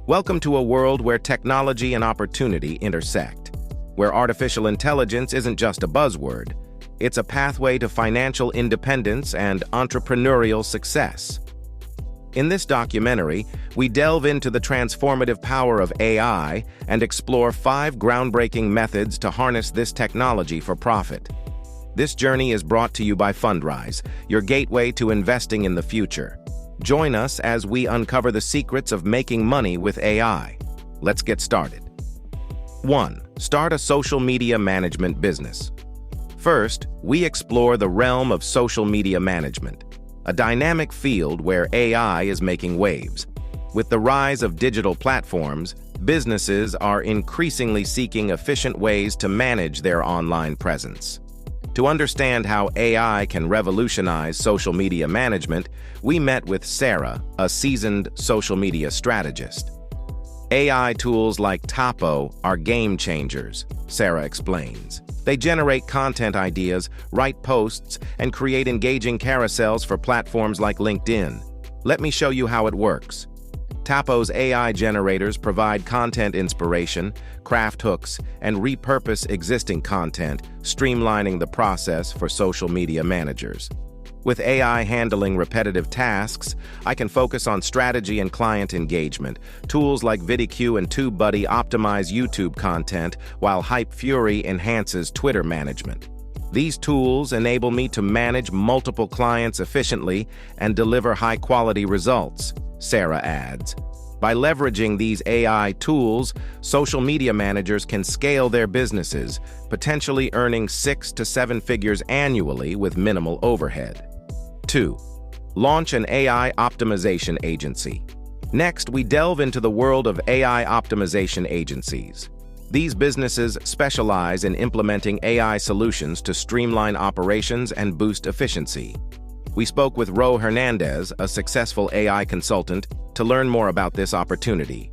Welcome to a world where technology and opportunity intersect, where artificial intelligence isn't just a buzzword, it's a pathway to financial independence and entrepreneurial success. In this documentary, we delve into the transformative power of AI and explore 5 groundbreaking methods to harness this technology for profit. This journey is brought to you by Fundrise, your gateway to investing in the future. Join us as we uncover the secrets of making money with AI. Let's get started. 1. Start a social media management business. First, we explore the realm of social media management, a dynamic field where AI is making waves. With the rise of digital platforms, businesses are increasingly seeking efficient ways to manage their online presence. To understand how AI can revolutionize social media management, we met with Sarah, a seasoned social media strategist. AI tools like Topo are game changers, Sarah explains. They generate content ideas, write posts, and create engaging carousels for platforms like LinkedIn. Let me show you how it works. Topo's AI generators provide content inspiration, craft hooks, and repurpose existing content, streamlining the process for social media managers. With AI handling repetitive tasks, I can focus on strategy and client engagement. Tools like VidIQ and TubeBuddy optimize YouTube content, while HypeFury enhances Twitter management. These tools enable me to manage multiple clients efficiently and deliver high-quality results, Sarah adds. By leveraging these AI tools, social media managers can scale their businesses, potentially earning 6 to 7 figures annually with minimal overhead. 2. Launch an AI optimization agency. Next, we delve into the world of AI optimization agencies. These businesses specialize in implementing AI solutions to streamline operations and boost efficiency. We spoke with Ro Hernandez, a successful AI consultant, to learn more about this opportunity.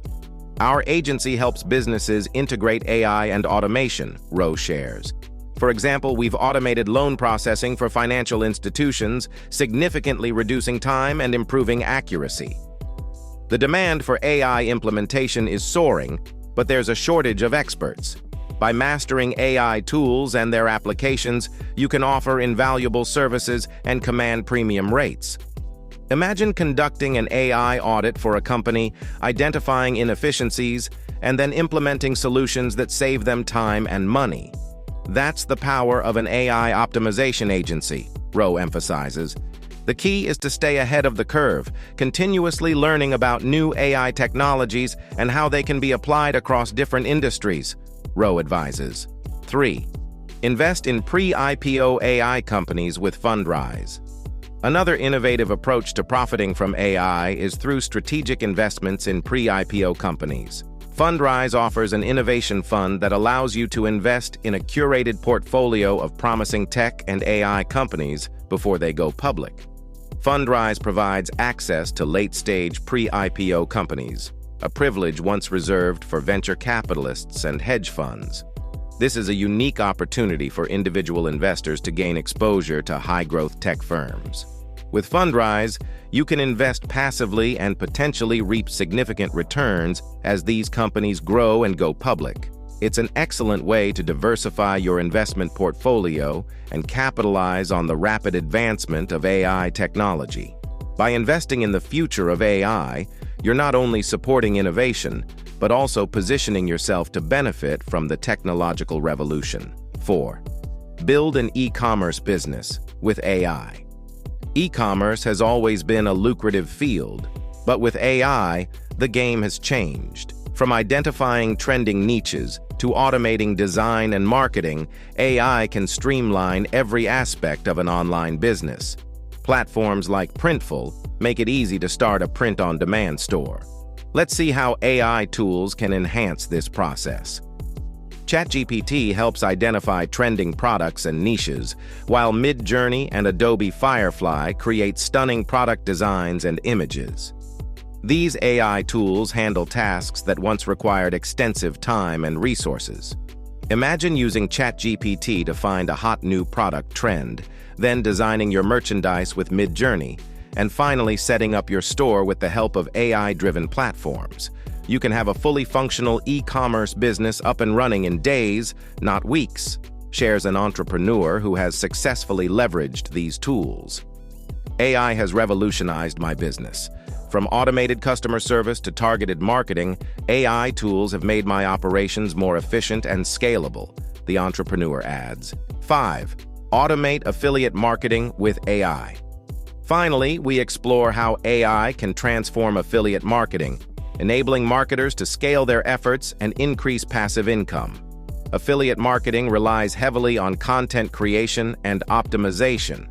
Our agency helps businesses integrate AI and automation, Ro shares. For example, we've automated loan processing for financial institutions, significantly reducing time and improving accuracy. The demand for AI implementation is soaring, but there's a shortage of experts. By mastering AI tools and their applications, you can offer invaluable services and command premium rates. Imagine conducting an AI audit for a company, identifying inefficiencies, and then implementing solutions that save them time and money. That's the power of an AI optimization agency, Ro emphasizes. The key is to stay ahead of the curve, continuously learning about new AI technologies and how they can be applied across different industries, Ro advises. 3. Invest in pre-IPO AI companies with Fundrise. Another innovative approach to profiting from AI is through strategic investments in pre-IPO companies. Fundrise offers an innovation fund that allows you to invest in a curated portfolio of promising tech and AI companies before they go public. Fundrise provides access to late-stage pre-IPO companies, a privilege once reserved for venture capitalists and hedge funds. This is a unique opportunity for individual investors to gain exposure to high-growth tech firms. With Fundrise, you can invest passively and potentially reap significant returns as these companies grow and go public. It's an excellent way to diversify your investment portfolio and capitalize on the rapid advancement of AI technology. By investing in the future of AI, you're not only supporting innovation, but also positioning yourself to benefit from the technological revolution. 4. Build an e-commerce business with AI. E-commerce has always been a lucrative field, but with AI, the game has changed. From identifying trending niches to automating design and marketing, AI can streamline every aspect of an online business. Platforms like Printful make it easy to start a print-on-demand store. Let's see how AI tools can enhance this process. ChatGPT helps identify trending products and niches, while Midjourney and Adobe Firefly create stunning product designs and images. These AI tools handle tasks that once required extensive time and resources. Imagine using ChatGPT to find a hot new product trend, then designing your merchandise with Midjourney, and finally setting up your store with the help of AI-driven platforms. You can have a fully functional e-commerce business up and running in days, not weeks, shares an entrepreneur who has successfully leveraged these tools. AI has revolutionized my business. From automated customer service to targeted marketing, AI tools have made my operations more efficient and scalable, the entrepreneur adds. 5. Automate affiliate marketing with AI. Finally, we explore how AI can transform affiliate marketing, enabling marketers to scale their efforts and increase passive income. Affiliate marketing relies heavily on content creation and optimization.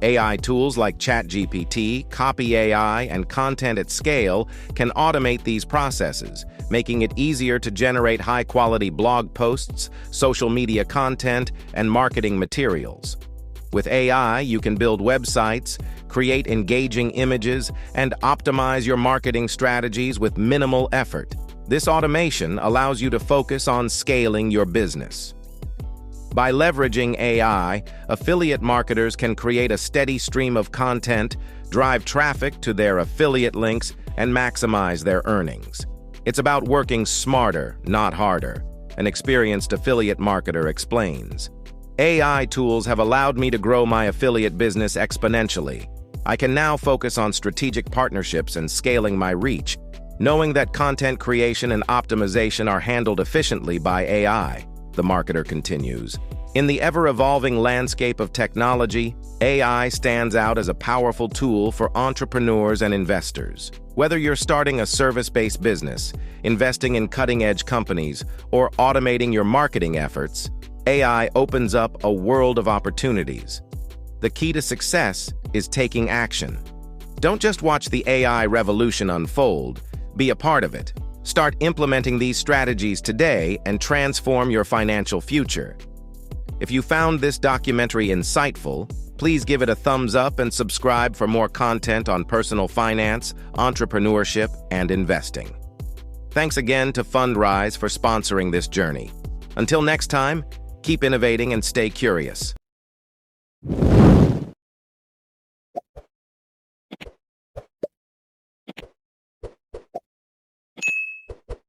AI tools like ChatGPT, Copy AI, and Content at Scale can automate these processes, making it easier to generate high-quality blog posts, social media content, and marketing materials. With AI, you can build websites, create engaging images, and optimize your marketing strategies with minimal effort. This automation allows you to focus on scaling your business. By leveraging AI, affiliate marketers can create a steady stream of content, drive traffic to their affiliate links, and maximize their earnings. It's about working smarter, not harder, an experienced affiliate marketer explains. AI tools have allowed me to grow my affiliate business exponentially. I can now focus on strategic partnerships and scaling my reach, knowing that content creation and optimization are handled efficiently by AI. The marketer continues. In the ever-evolving landscape of technology, AI stands out as a powerful tool for entrepreneurs and investors. Whether you're starting a service-based business, investing in cutting-edge companies, or automating your marketing efforts, AI opens up a world of opportunities. The key to success is taking action. Don't just watch the AI revolution unfold, be a part of it. Start implementing these strategies today and transform your financial future. If you found this documentary insightful, please give it a thumbs up and subscribe for more content on personal finance, entrepreneurship, and investing. Thanks again to Fundrise for sponsoring this journey. Until next time, keep innovating and stay curious.